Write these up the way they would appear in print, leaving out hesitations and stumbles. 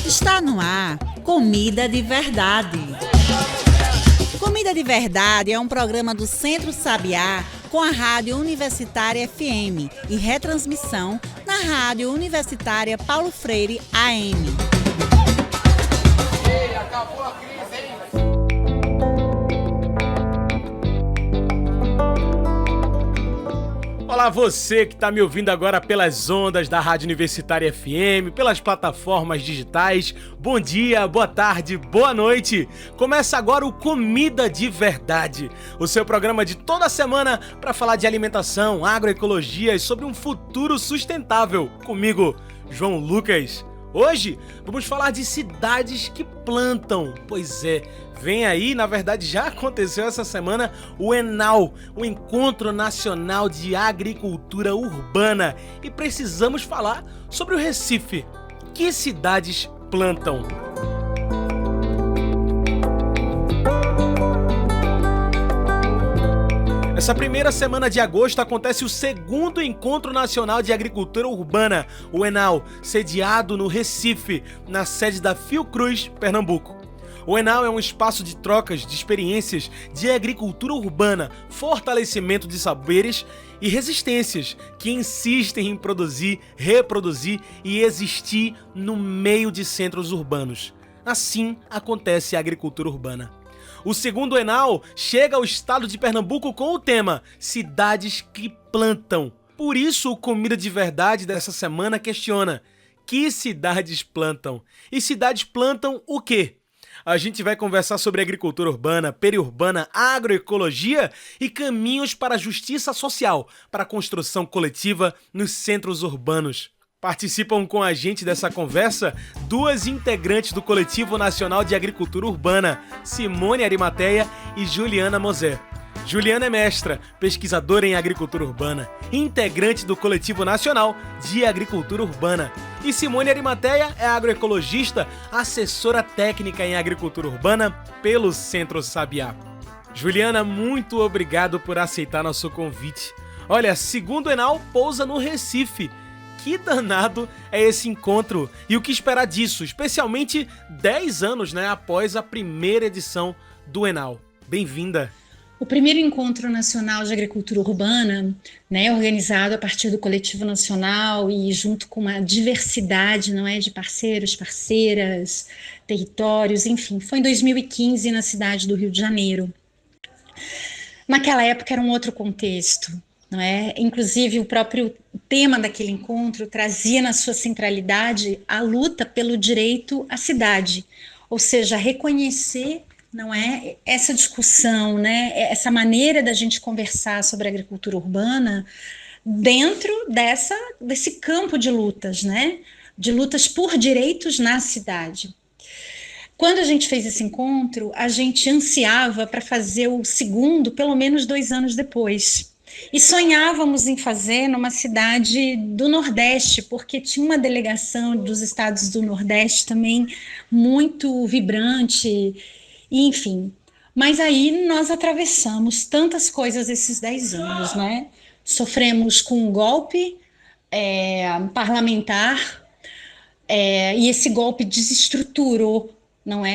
Está no ar Comida de Verdade. Comida de Verdade é um programa do Centro Sabiá com a Rádio Universitária FM e retransmissão na Rádio Universitária Paulo Freire AM. Ei, acabou a crise, hein? Olá, você que está me ouvindo agora pelas ondas da Rádio Universitária FM, pelas plataformas digitais. Bom dia, boa tarde, boa noite. Começa agora o Comida de Verdade, o seu programa de toda semana para falar de alimentação, agroecologia e sobre um futuro sustentável. Comigo, João Lucas. Hoje vamos falar de cidades que plantam. Pois é, vem aí, na verdade já aconteceu essa semana, o ENAU, o Encontro Nacional de Agricultura Urbana. E precisamos falar sobre o Recife. Que cidades plantam? Essa primeira semana de agosto acontece o segundo Encontro Nacional de Agricultura Urbana, o ENAU, sediado no Recife, na sede da Fiocruz, Pernambuco. O ENAU é um espaço de trocas de experiências de agricultura urbana, fortalecimento de saberes e resistências que insistem em produzir, reproduzir e existir no meio de centros urbanos. Assim acontece a agricultura urbana. O segundo ENAU chega ao estado de Pernambuco com o tema Cidades que Plantam. Por isso, o Comida de Verdade dessa semana questiona: que cidades plantam? E cidades plantam o quê? A gente vai conversar sobre agricultura urbana, periurbana, agroecologia e caminhos para a justiça social, para a construção coletiva nos centros urbanos. Participam com a gente dessa conversa duas integrantes do Coletivo Nacional de Agricultura Urbana, Simone Arimateia e Juliana Mosé. Juliana é mestra, pesquisadora em agricultura urbana, integrante do Coletivo Nacional de Agricultura Urbana. E Simone Arimateia é agroecologista, assessora técnica em agricultura urbana pelo Centro Sabiá. Juliana, muito obrigado por aceitar nosso convite. Olha, segundo ENAU pousa no Recife. Que danado é esse encontro e o que esperar disso, especialmente 10 anos após a primeira edição do ENAU. Bem-vinda! O primeiro Encontro Nacional de Agricultura Urbana, organizado a partir do Coletivo Nacional e junto com uma diversidade de parceiros, parceiras, territórios, enfim, foi em 2015 na cidade do Rio de Janeiro. Naquela época era um outro contexto. Não é? Inclusive, o próprio tema daquele encontro trazia na sua centralidade a luta pelo direito à cidade, ou seja, reconhecer essa discussão, essa maneira da gente conversar sobre a agricultura urbana dentro desse campo de lutas, de lutas por direitos na cidade. Quando a gente fez esse encontro, a gente ansiava para fazer o segundo, pelo menos 2 anos depois. E sonhávamos em fazer numa cidade do Nordeste, porque tinha uma delegação dos estados do Nordeste também muito vibrante, e, enfim. Mas aí nós atravessamos tantas coisas esses 10 anos, Sofremos com um golpe parlamentar, e esse golpe desestruturou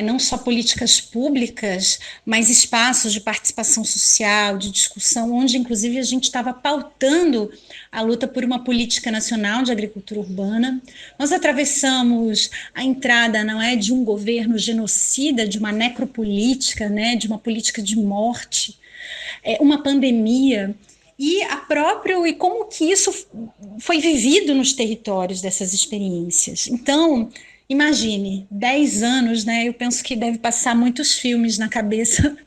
não só políticas públicas, mas espaços de participação social, de discussão, onde inclusive a gente estava pautando a luta por uma política nacional de agricultura urbana. Nós atravessamos a entrada de um governo genocida, de uma necropolítica, de uma política de morte, uma pandemia, e como que isso foi vivido nos territórios dessas experiências. Então, imagine, 10 anos, eu penso que deve passar muitos filmes na cabeça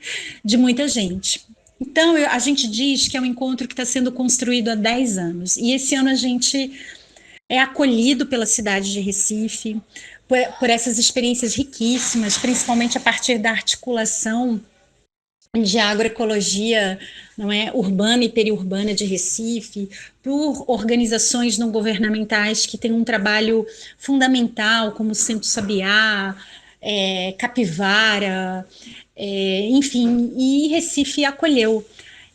de muita gente. Então, a gente diz que é um encontro que está sendo construído há 10 anos. E esse ano a gente é acolhido pela cidade de Recife, por essas experiências riquíssimas, principalmente a partir da articulação de agroecologia urbana e periurbana de Recife, por organizações não governamentais que têm um trabalho fundamental, como o Centro Sabiá, Capivara, enfim, e Recife acolheu.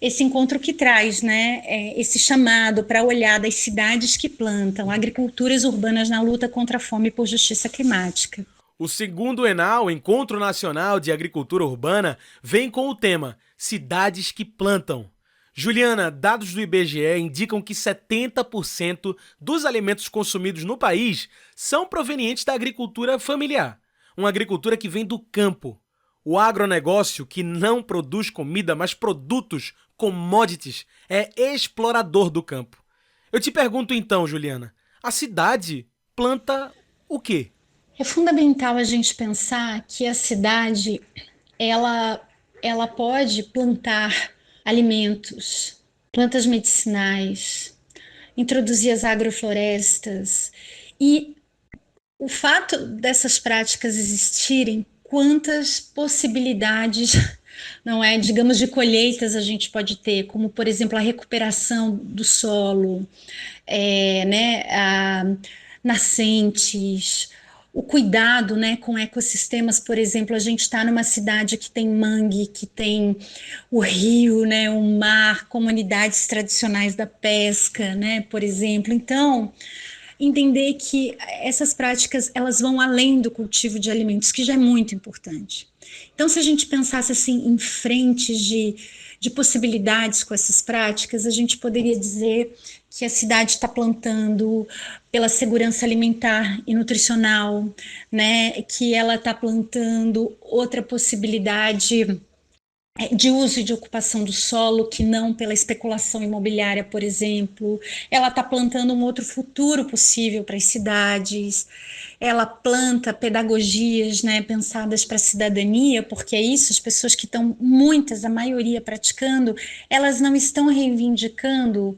esse encontro que traz, né, esse chamado para olhar das cidades que plantam, agriculturas urbanas na luta contra a fome por justiça climática. O segundo Enal, Encontro Nacional de Agricultura Urbana, vem com o tema Cidades que Plantam. Juliana, dados do IBGE indicam que 70% dos alimentos consumidos no país são provenientes da agricultura familiar, uma agricultura que vem do campo. O agronegócio, que não produz comida, mas produtos, commodities, é explorador do campo. Eu te pergunto então, Juliana, a cidade planta o quê? É fundamental a gente pensar que a cidade, ela pode plantar alimentos, plantas medicinais, introduzir as agroflorestas. E o fato dessas práticas existirem, quantas possibilidades, não é, digamos, de colheitas a gente pode ter, como, por exemplo, a recuperação do solo, nascentes, o cuidado, né, com ecossistemas. Por exemplo, a gente está numa cidade que tem mangue, que tem o rio, né, o mar, comunidades tradicionais da pesca, né, por exemplo. Então, entender que essas práticas, elas vão além do cultivo de alimentos, que já é muito importante. Então, se a gente pensasse assim em frentes de possibilidades com essas práticas, a gente poderia dizer que a cidade está plantando pela segurança alimentar e nutricional, né? Que ela está plantando outra possibilidade de uso e de ocupação do solo, que não pela especulação imobiliária, por exemplo. Ela está plantando um outro futuro possível para as cidades. Ela planta pedagogias, né, pensadas para a cidadania, porque é isso, as pessoas que estão, muitas, a maioria praticando, elas não estão reivindicando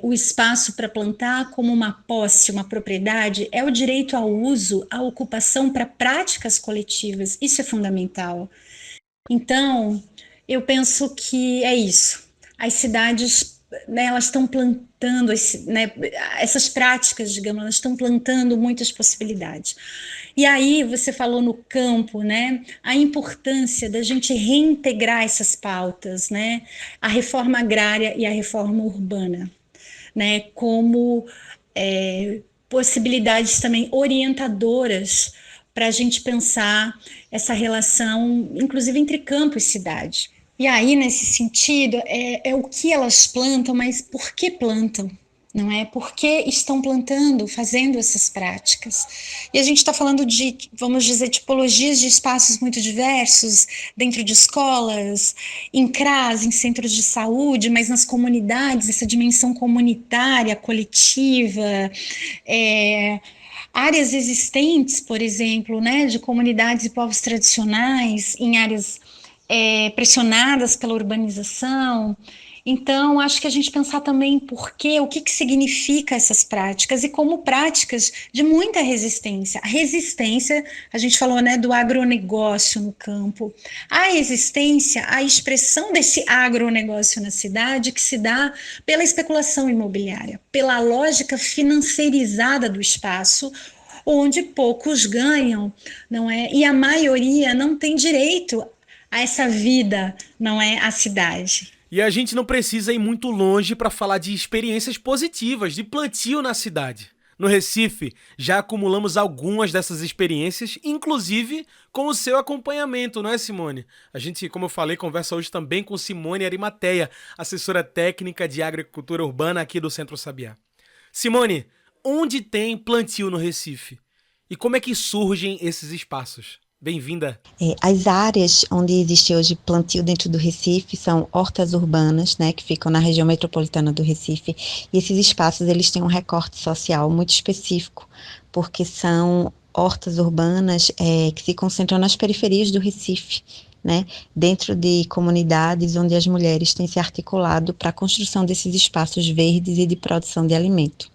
o espaço para plantar como uma posse, uma propriedade, é o direito ao uso, à ocupação para práticas coletivas. Isso é fundamental. Então, eu penso que é isso. As cidades, né, elas estão plantando, né, essas práticas, digamos, elas estão plantando muitas possibilidades. E aí, você falou no campo, né, a importância da gente reintegrar essas pautas, né, a reforma agrária e a reforma urbana, né, como possibilidades também orientadoras para a gente pensar essa relação, inclusive entre campo e cidade. E aí, nesse sentido, é o que elas plantam, mas por que plantam? Não é? Por que estão plantando, fazendo essas práticas? E a gente está falando de, vamos dizer, tipologias de espaços muito diversos, dentro de escolas, em CRAS, em centros de saúde, mas nas comunidades, essa dimensão comunitária, coletiva, áreas existentes, por exemplo, né, de comunidades e povos tradicionais, em áreas pressionadas pela urbanização. Então, acho que a gente pensar também o que significa essas práticas e como práticas de muita resistência. A resistência, a gente falou, né, do agronegócio no campo. A existência, a expressão desse agronegócio na cidade que se dá pela especulação imobiliária, pela lógica financeirizada do espaço, onde poucos ganham, não é? E a maioria não tem direito a essa vida, não é? A cidade. E a gente não precisa ir muito longe para falar de experiências positivas, de plantio na cidade. No Recife, já acumulamos algumas dessas experiências, inclusive com o seu acompanhamento, não é, Simone? A gente, como eu falei, conversa hoje também com Simone Arimateia, assessora técnica de agricultura urbana aqui do Centro Sabiá. Simone, onde tem plantio no Recife? E como é que surgem esses espaços? Bem-vinda. As áreas onde existe hoje plantio dentro do Recife são hortas urbanas, né, que ficam na região metropolitana do Recife, e esses espaços eles têm um recorte social muito específico, porque são hortas urbanas que se concentram nas periferias do Recife, né, dentro de comunidades onde as mulheres têm se articulado para a construção desses espaços verdes e de produção de alimento.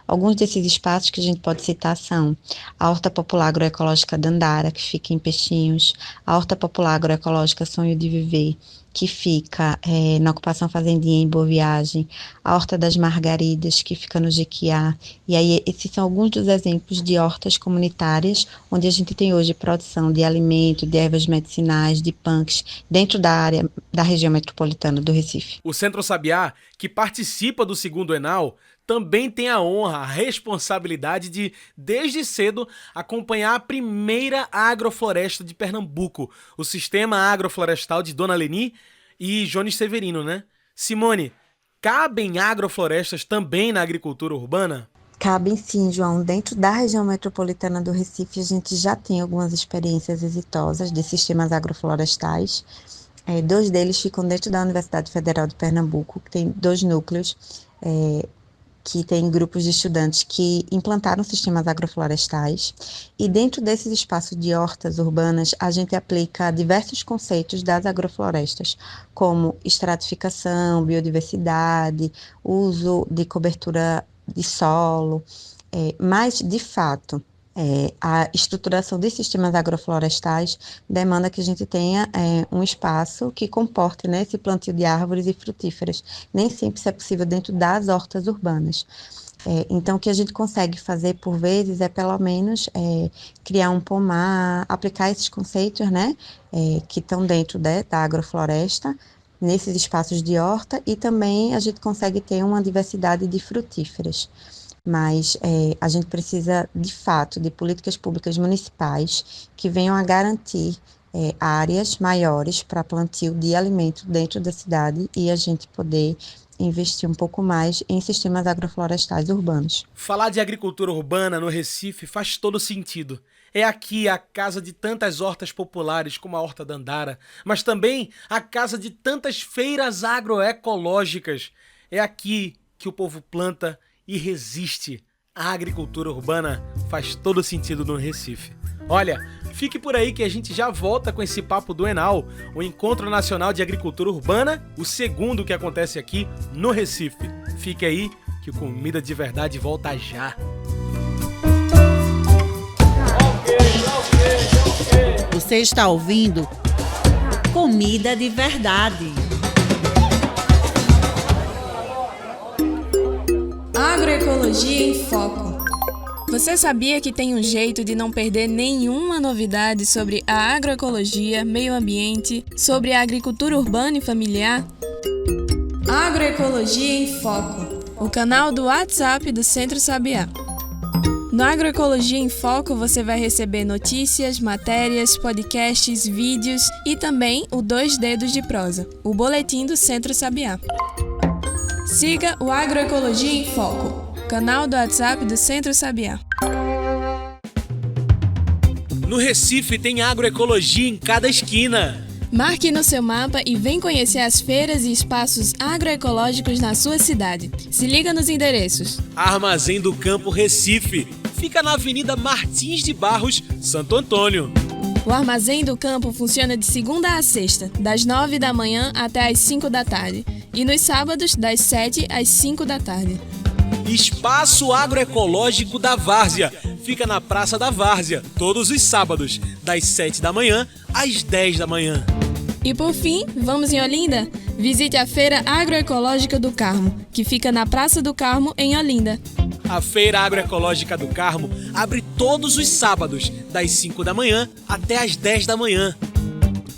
Alguns desses espaços que a gente pode citar são a Horta Popular Agroecológica Dandara, que fica em Peixinhos, a Horta Popular Agroecológica Sonho de Viver, que fica na ocupação fazendinha em Boa Viagem, a Horta das Margaridas, que fica no Jequiá. E aí esses são alguns dos exemplos de hortas comunitárias, onde a gente tem hoje produção de alimento, de ervas medicinais, de punks, dentro da área da região metropolitana do Recife. O Centro Sabiá, que participa do segundo Enal, também tem a honra, a responsabilidade de, desde cedo, acompanhar a primeira agrofloresta de Pernambuco, o Sistema Agroflorestal de Dona Leni e Jones Severino, né? Simone, cabem agroflorestas também na agricultura urbana? Cabem sim, João. Dentro da região metropolitana do Recife, a gente já tem algumas experiências exitosas de sistemas agroflorestais. 2 deles ficam dentro da Universidade Federal de Pernambuco, que tem 2 núcleos, que tem grupos de estudantes que implantaram sistemas agroflorestais, e dentro desses espaços de hortas urbanas a gente aplica diversos conceitos das agroflorestas, como estratificação, biodiversidade, uso de cobertura de solo, mas de fato a estruturação de sistemas agroflorestais demanda que a gente tenha um espaço que comporte, né, esse plantio de árvores e frutíferas. Nem sempre isso é possível dentro das hortas urbanas. Então, o que a gente consegue fazer, por vezes, é pelo menos criar um pomar, aplicar esses conceitos, né, que estão dentro da agrofloresta, nesses espaços de horta, e também a gente consegue ter uma diversidade de frutíferas. Mas a gente precisa, de fato, de políticas públicas municipais que venham a garantir áreas maiores para plantio de alimento dentro da cidade e a gente poder investir um pouco mais em sistemas agroflorestais urbanos. Falar de agricultura urbana no Recife faz todo sentido. É aqui a casa de tantas hortas populares como a Horta Dandara, mas também a casa de tantas feiras agroecológicas. É aqui que o povo planta e resiste. A agricultura urbana faz todo sentido no Recife. Olha, fique por aí que a gente já volta com esse papo do Enal, o Encontro Nacional de Agricultura Urbana, o segundo que acontece aqui no Recife. Fique aí que o Comida de Verdade volta já. Você está ouvindo Comida de Verdade. Agroecologia em Foco. Você sabia que tem um jeito de não perder nenhuma novidade sobre a agroecologia, meio ambiente, sobre a agricultura urbana e familiar? Agroecologia em Foco, o canal do WhatsApp do Centro Sabiá. No Agroecologia em Foco você vai receber notícias, matérias, podcasts, vídeos e também o 2 Dedos de Prosa, o boletim do Centro Sabiá. Siga o Agroecologia em Foco, canal do WhatsApp do Centro Sabiá. No Recife tem agroecologia em cada esquina. Marque no seu mapa e vem conhecer as feiras e espaços agroecológicos na sua cidade. Se liga nos endereços. Armazém do Campo Recife. Fica na Avenida Martins de Barros, Santo Antônio. O Armazém do Campo funciona de segunda a sexta, das 9 da manhã até as 5 da tarde. E nos sábados, das 7 às 5 da tarde. Espaço Agroecológico da Várzea. Fica na Praça da Várzea, todos os sábados, das 7 da manhã às 10 da manhã. E por fim, vamos em Olinda? Visite a Feira Agroecológica do Carmo, que fica na Praça do Carmo, em Olinda. A Feira Agroecológica do Carmo abre todos os sábados, das 5 da manhã até as 10 da manhã.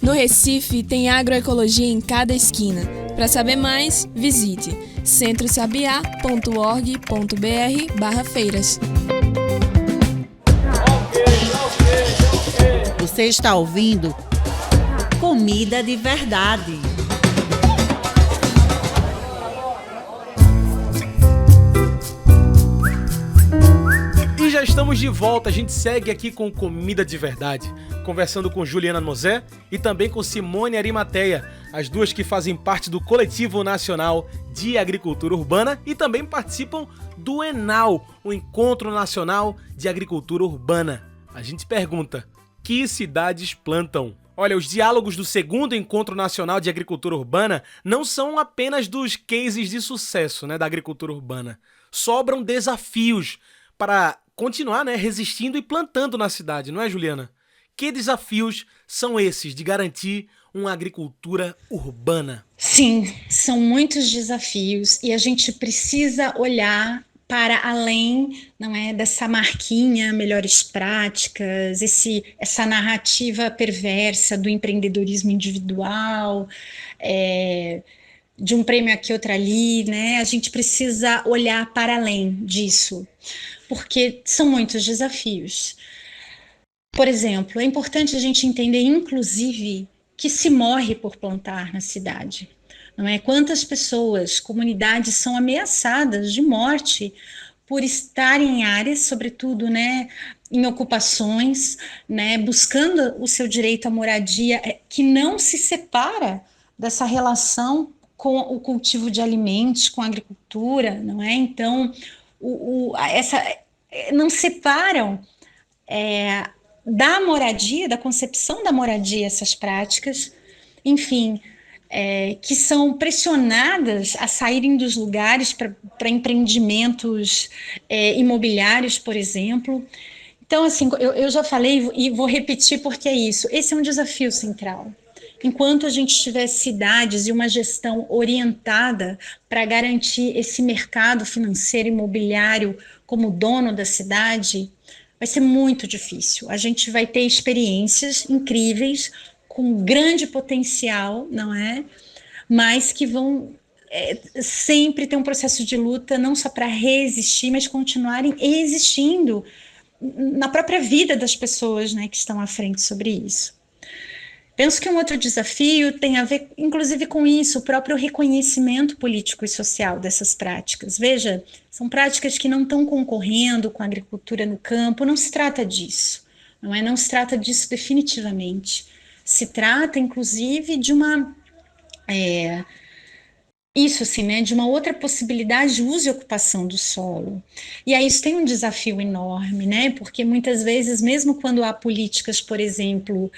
No Recife tem agroecologia em cada esquina. Para saber mais, visite centrosabiá.org.br/feiras. Você está ouvindo Comida de Verdade. E já estamos de volta, a gente segue aqui com Comida de Verdade, conversando com Juliana Mosé e também com Simone Arimateia, as duas que fazem parte do Coletivo Nacional de Agricultura Urbana e também participam do Enal, o Encontro Nacional de Agricultura Urbana. A gente pergunta, que cidades plantam? Olha, os diálogos do segundo Encontro Nacional de Agricultura Urbana não são apenas dos cases de sucesso, da agricultura urbana. Sobram desafios para continuar, resistindo e plantando na cidade, não é, Juliana? Que desafios são esses de garantir uma agricultura urbana? Sim, são muitos desafios e a gente precisa olhar para além, não é, dessa marquinha, melhores práticas, essa narrativa perversa do empreendedorismo individual, de um prêmio aqui, outro ali, né? A gente precisa olhar para além disso, porque são muitos desafios. Por exemplo, é importante a gente entender, inclusive, que se morre por plantar na cidade. Não é? Quantas pessoas, comunidades são ameaçadas de morte por estarem em áreas, sobretudo, né, em ocupações, né, buscando o seu direito à moradia, que não se separa dessa relação com o cultivo de alimentos, com a agricultura, não é? Então, não separam da moradia, da concepção da moradia, essas práticas, enfim, que são pressionadas a saírem dos lugares para empreendimentos imobiliários, por exemplo. Então, assim, eu já falei e vou repetir porque é isso. Esse é um desafio central. Enquanto a gente tiver cidades e uma gestão orientada para garantir esse mercado financeiro imobiliário como dono da cidade, vai ser muito difícil. A gente vai ter experiências incríveis, com grande potencial, não é? Mas que vão sempre ter um processo de luta, não só para resistir, mas continuarem existindo na própria vida das pessoas, né, que estão à frente sobre isso. Penso que um outro desafio tem a ver, inclusive, com isso, o próprio reconhecimento político e social dessas práticas. Veja, são práticas que não estão concorrendo com a agricultura no campo, não se trata disso, não é? Não se trata disso definitivamente. Se trata, inclusive, de uma... isso, assim, né, de uma outra possibilidade de uso e ocupação do solo. E aí isso tem um desafio enorme, né, porque muitas vezes, mesmo quando há políticas, por exemplo,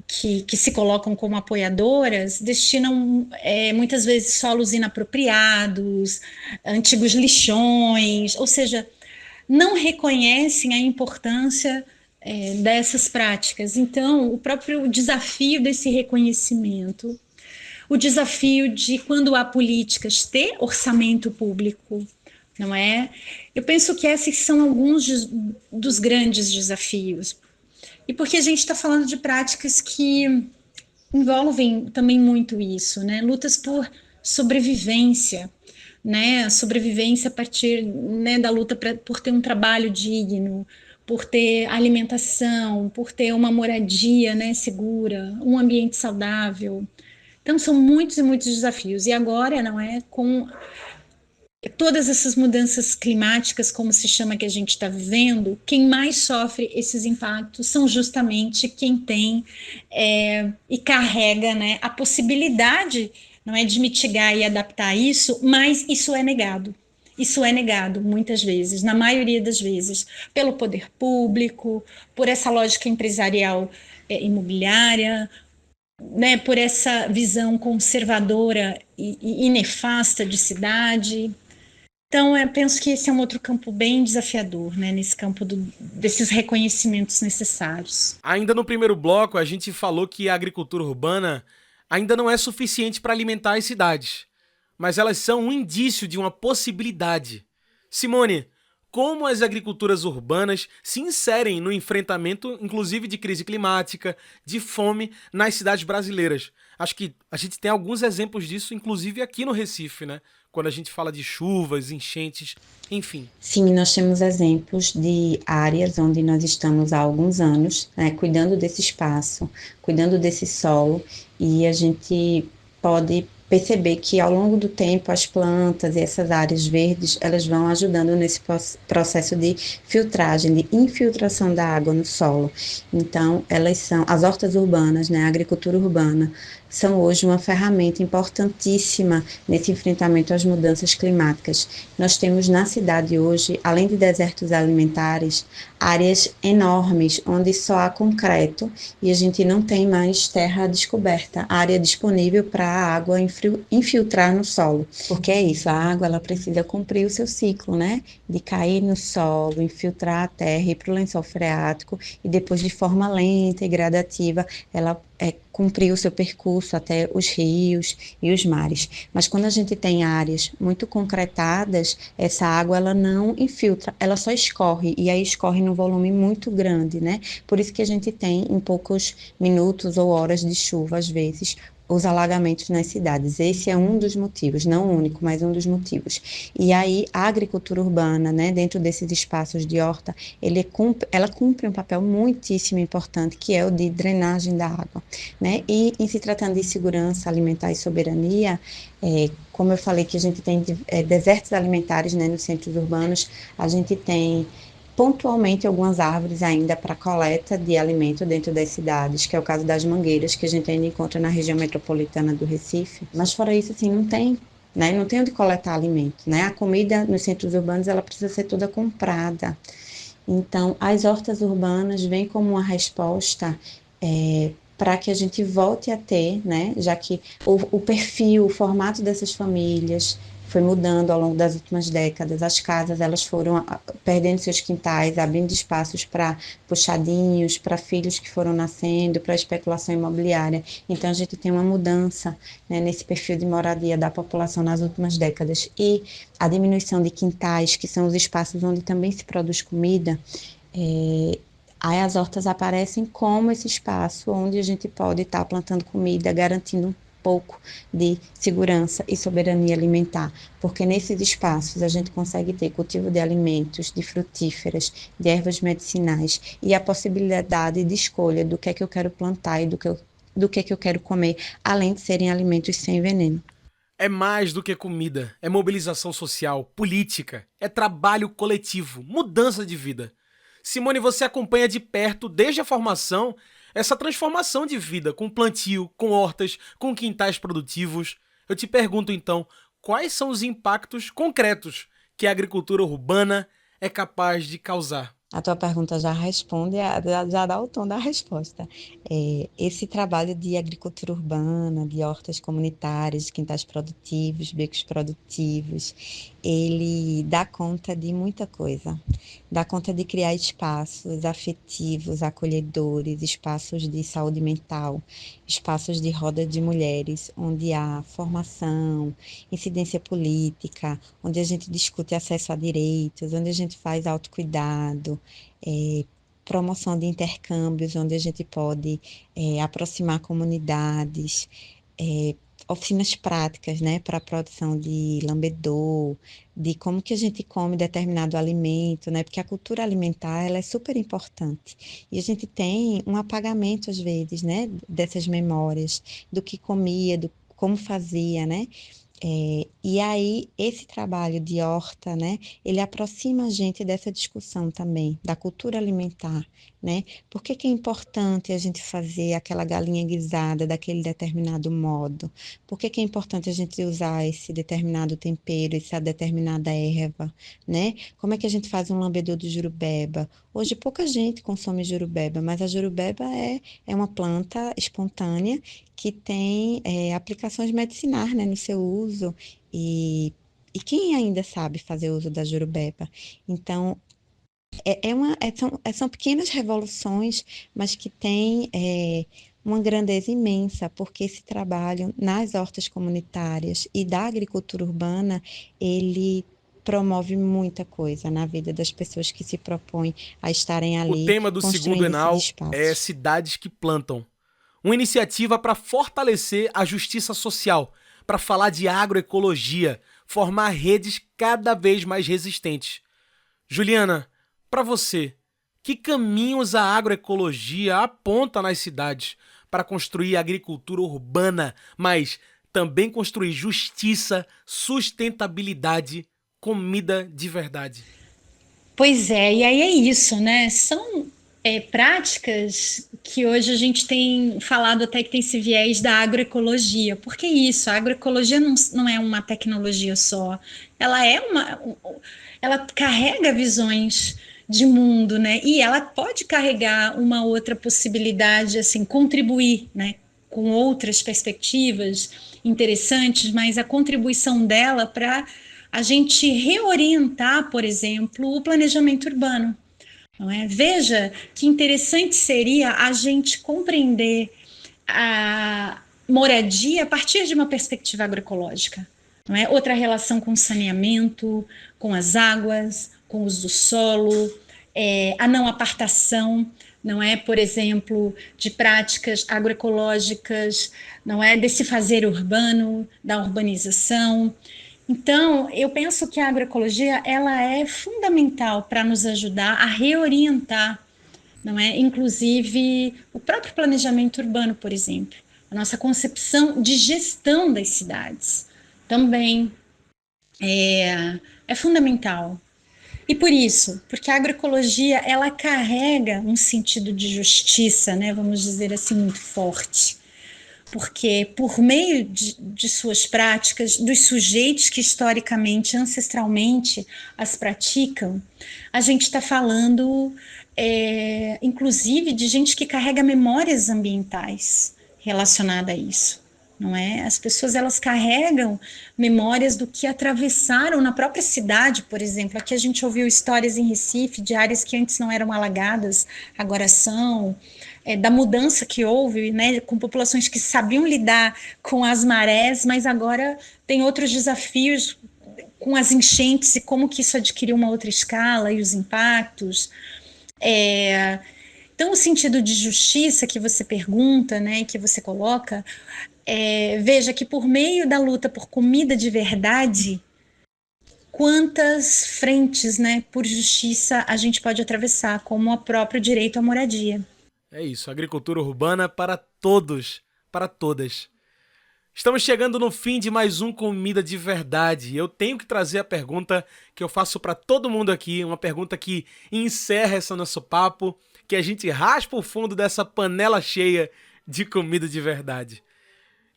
que se colocam como apoiadoras, destinam muitas vezes solos inapropriados, antigos lixões, ou seja, não reconhecem a importância dessas práticas. Então, o próprio desafio desse reconhecimento, o desafio de, quando há políticas, ter orçamento público, não é? Eu penso que esses são alguns dos grandes desafios. E porque a gente está falando de práticas que envolvem também muito isso, né? Lutas por sobrevivência, né? Sobrevivência a partir, né, da luta por ter um trabalho digno, por ter alimentação, por ter uma moradia, né, segura, um ambiente saudável. Então, são muitos e muitos desafios. E agora, não é, com todas essas mudanças climáticas, como se chama, que a gente está vivendo, quem mais sofre esses impactos são justamente quem tem e carrega, né, a possibilidade, não é, de mitigar e adaptar isso, mas isso é negado. Isso é negado muitas vezes, na maioria das vezes, pelo poder público, por essa lógica empresarial imobiliária, né, por essa visão conservadora e nefasta de cidade. Então, eu penso que esse é um outro campo bem desafiador, né, nesse campo desses reconhecimentos necessários. Ainda no primeiro bloco, a gente falou que a agricultura urbana ainda não é suficiente para alimentar as cidades, mas elas são um indício de uma possibilidade. Simone, como as agriculturas urbanas se inserem no enfrentamento, inclusive, de crise climática, de fome nas cidades brasileiras? Acho que a gente tem alguns exemplos disso, inclusive aqui no Recife, né? Quando a gente fala de chuvas, enchentes, enfim. Sim, nós temos exemplos de áreas onde nós estamos há alguns anos, né, cuidando desse espaço, cuidando desse solo, e a gente pode perceber que ao longo do tempo as plantas e essas áreas verdes, elas vão ajudando nesse processo de filtragem, de infiltração da água no solo. Então, elas são, as hortas urbanas, né, a agricultura urbana, são hoje uma ferramenta importantíssima nesse enfrentamento às mudanças climáticas. Nós temos na cidade hoje, além de desertos alimentares, áreas enormes onde só há concreto e a gente não tem mais terra descoberta, área disponível para a água infiltrar no solo. Porque é isso, a água ela precisa cumprir o seu ciclo, né? De cair no solo, infiltrar a terra, ir para o lençol freático e depois de forma lenta e gradativa ela cumprir o seu percurso até os rios e os mares. Mas quando a gente tem áreas muito concretadas, essa água ela não infiltra, ela só escorre, e aí escorre num volume muito grande, né? Por isso que a gente tem em poucos minutos ou horas de chuva, às vezes, os alagamentos nas cidades. Esse é um dos motivos, não o único, mas um dos motivos. E aí a agricultura urbana, né, dentro desses espaços de horta, ela cumpre um papel muitíssimo importante, que é o de drenagem da água, né? E em se tratando de segurança alimentar e soberania, como eu falei que a gente tem desertos alimentares, né, nos centros urbanos, a gente tem pontualmente algumas árvores ainda para coleta de alimento dentro das cidades, que é o caso das mangueiras, que a gente ainda encontra na região metropolitana do Recife. Mas fora isso, assim, não tem, né? Não tem onde coletar alimento, né? A comida nos centros urbanos, ela precisa ser toda comprada. Então, as hortas urbanas vêm como uma resposta para que a gente volte a ter, né? Já que o perfil, o formato dessas famílias foi mudando ao longo das últimas décadas. As casas elas foram perdendo seus quintais, abrindo espaços para puxadinhos, para filhos que foram nascendo, para especulação imobiliária. Então a gente tem uma mudança, né, nesse perfil de moradia da população nas últimas décadas. E a diminuição de quintais, que são os espaços onde também se produz comida, aí as hortas aparecem como esse espaço onde a gente pode estar plantando comida, garantindo um pouco de segurança e soberania alimentar, porque nesses espaços a gente consegue ter cultivo de alimentos, de frutíferas, de ervas medicinais e a possibilidade de escolha do que é que eu quero plantar e do que é que eu quero comer, além de serem alimentos sem veneno. É mais do que comida, é mobilização social, política, é trabalho coletivo, mudança de vida. Simone, você acompanha de perto, desde a formação, essa transformação de vida, com plantio, com hortas, com quintais produtivos. Eu te pergunto então, quais são os impactos concretos que a agricultura urbana é capaz de causar? A tua pergunta já responde, já dá o tom da resposta. Esse trabalho de agricultura urbana, de hortas comunitárias, de quintais produtivos, becos produtivos, ele dá conta de muita coisa. Dá conta de criar espaços afetivos, acolhedores, espaços de saúde mental, espaços de roda de mulheres, onde há formação, incidência política, onde a gente discute acesso a direitos, onde a gente faz autocuidado, promoção de intercâmbios, onde a gente pode aproximar comunidades, oficinas práticas, né, para a produção de lambedor, de como que a gente come determinado alimento, né, porque a cultura alimentar ela é super importante e a gente tem um apagamento às vezes, né, dessas memórias do que comia, do como fazia, né? E aí, esse trabalho de horta, né, ele aproxima a gente dessa discussão também, da cultura alimentar, né? Por que que é importante a gente fazer aquela galinha guisada daquele determinado modo? Por que que é importante a gente usar esse determinado tempero, essa determinada erva, né? Como é que a gente faz um lambedor do jurubeba? Hoje pouca gente consome jurubeba, mas a jurubeba é uma planta espontânea que tem aplicações medicinais, né, no seu uso, e quem ainda sabe fazer uso da jurubeba? Então, são pequenas revoluções, mas que têm uma grandeza imensa, porque esse trabalho nas hortas comunitárias e da agricultura urbana, ele promove muita coisa na vida das pessoas que se propõem a estarem O ali tema do segundo construindo Enal esses espaços. é Cidades que Plantam. Uma iniciativa para fortalecer a justiça social, para falar de agroecologia, formar redes cada vez mais resistentes. Juliana, para você, que caminhos a agroecologia aponta nas cidades para construir agricultura urbana, mas também construir justiça, sustentabilidade, comida de verdade? Pois é, e aí é isso, né? São práticas que hoje a gente tem falado até que tem esse viés da agroecologia. Por que isso? A agroecologia não é uma tecnologia só, ela ela carrega visões de mundo, né? E ela pode carregar uma outra possibilidade, assim, contribuir, né? Com outras perspectivas interessantes, mas a contribuição dela para a gente reorientar, por exemplo, o planejamento urbano. Não é? Veja que interessante seria a gente compreender a moradia a partir de uma perspectiva agroecológica, não é? Outra relação com o saneamento, com as águas, com o uso do solo, a não apartação, não é, por exemplo, de práticas agroecológicas, não é, desse fazer urbano, da urbanização. Então, eu penso que a agroecologia ela é fundamental para nos ajudar a reorientar, não é, inclusive o próprio planejamento urbano, por exemplo, a nossa concepção de gestão das cidades também é fundamental. E por isso, porque a agroecologia ela carrega um sentido de justiça, né, vamos dizer assim, muito forte. Porque por meio de suas práticas, dos sujeitos que historicamente, ancestralmente as praticam, a gente está falando, inclusive, de gente que carrega memórias ambientais relacionadas a isso. Não é? As pessoas elas carregam memórias do que atravessaram na própria cidade, por exemplo. Aqui a gente ouviu histórias em Recife de áreas que antes não eram alagadas, agora são, da mudança que houve, né, com populações que sabiam lidar com as marés, mas agora tem outros desafios com as enchentes e como que isso adquiriu uma outra escala e os impactos. Então, o sentido de justiça que você pergunta, né, que você coloca, veja que por meio da luta por comida de verdade, quantas frentes, né, por justiça a gente pode atravessar, como o próprio direito à moradia. É isso, agricultura urbana para todos, para todas. Estamos chegando no fim de mais um Comida de Verdade. Eu tenho que trazer a pergunta que eu faço para todo mundo aqui, uma pergunta que encerra esse nosso papo, que a gente raspa o fundo dessa panela cheia de comida de verdade.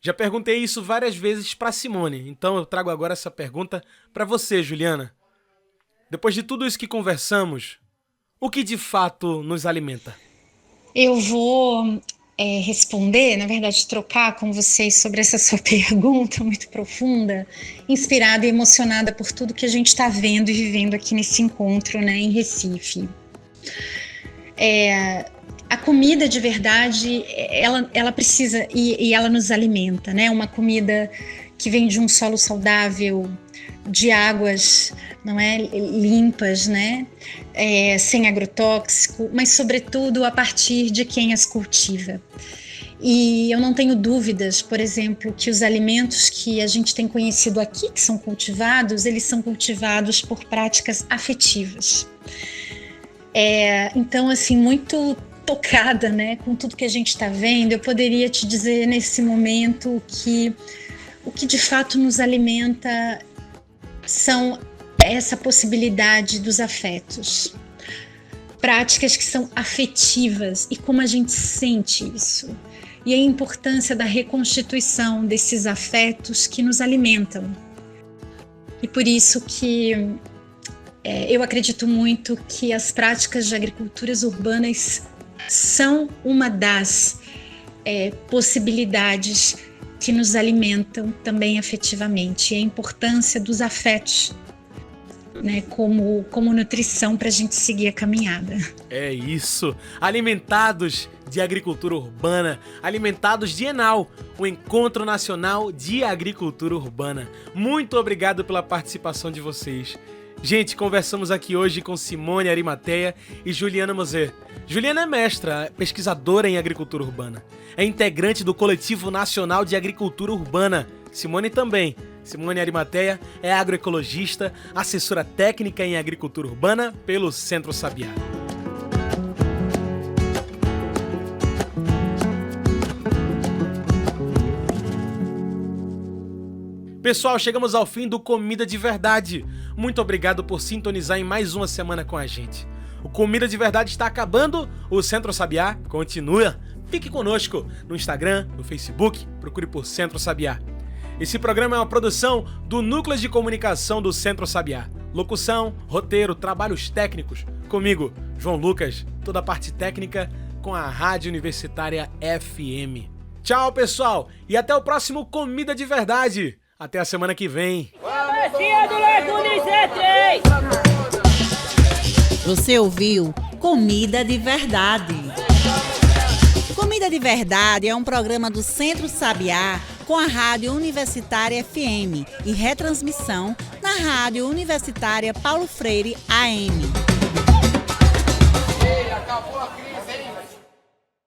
Já perguntei isso várias vezes para Simone, então eu trago agora essa pergunta para você, Juliana. Depois de tudo isso que conversamos, o que de fato nos alimenta? Eu vou responder, na verdade, trocar com vocês sobre essa sua pergunta muito profunda, inspirada e emocionada por tudo que a gente está vendo e vivendo aqui nesse encontro, né, em Recife. A comida de verdade, ela precisa e ela nos alimenta, né? Uma comida que vem de um solo saudável, de águas, não é, limpas, né? Sem agrotóxico, mas sobretudo a partir de quem as cultiva. E eu não tenho dúvidas, por exemplo, que os alimentos que a gente tem conhecido aqui, que são cultivados, eles são cultivados por práticas afetivas. Então, assim, muito tocada, né, com tudo que a gente está vendo, eu poderia te dizer nesse momento que o que de fato nos alimenta são essa possibilidade dos afetos, práticas que são afetivas e como a gente sente isso, e a importância da reconstituição desses afetos que nos alimentam. E por isso que eu acredito muito que as práticas de agriculturas urbanas são uma das possibilidades que nos alimentam também afetivamente, e a importância dos afetos, né, como nutrição para a gente seguir a caminhada. É isso, alimentados de agricultura urbana, alimentados de ENAU, o Encontro Nacional de Agricultura Urbana. Muito obrigado pela participação de vocês. Gente, conversamos aqui hoje com Simone Arimateia e Juliana Moser. Juliana é mestra, pesquisadora em agricultura urbana. É integrante do Coletivo Nacional de Agricultura Urbana. Simone também. Simone Arimateia é agroecologista, assessora técnica em agricultura urbana pelo Centro Sabiá. Pessoal, chegamos ao fim do Comida de Verdade. Muito obrigado por sintonizar em mais uma semana com a gente. O Comida de Verdade está acabando, o Centro Sabiá continua. Fique conosco no Instagram, no Facebook, procure por Centro Sabiá. Esse programa é uma produção do Núcleo de Comunicação do Centro Sabiá. Locução, roteiro, trabalhos técnicos. Comigo, João Lucas, toda a parte técnica com a Rádio Universitária FM. Tchau, pessoal, e até o próximo Comida de Verdade. Até a semana que vem. Você ouviu Comida de Verdade. Comida Comida de Verdade é um programa do Centro Sabiá com a Rádio Universitária FM e retransmissão na Rádio Universitária Paulo Freire AM. Ei, acabou a crise.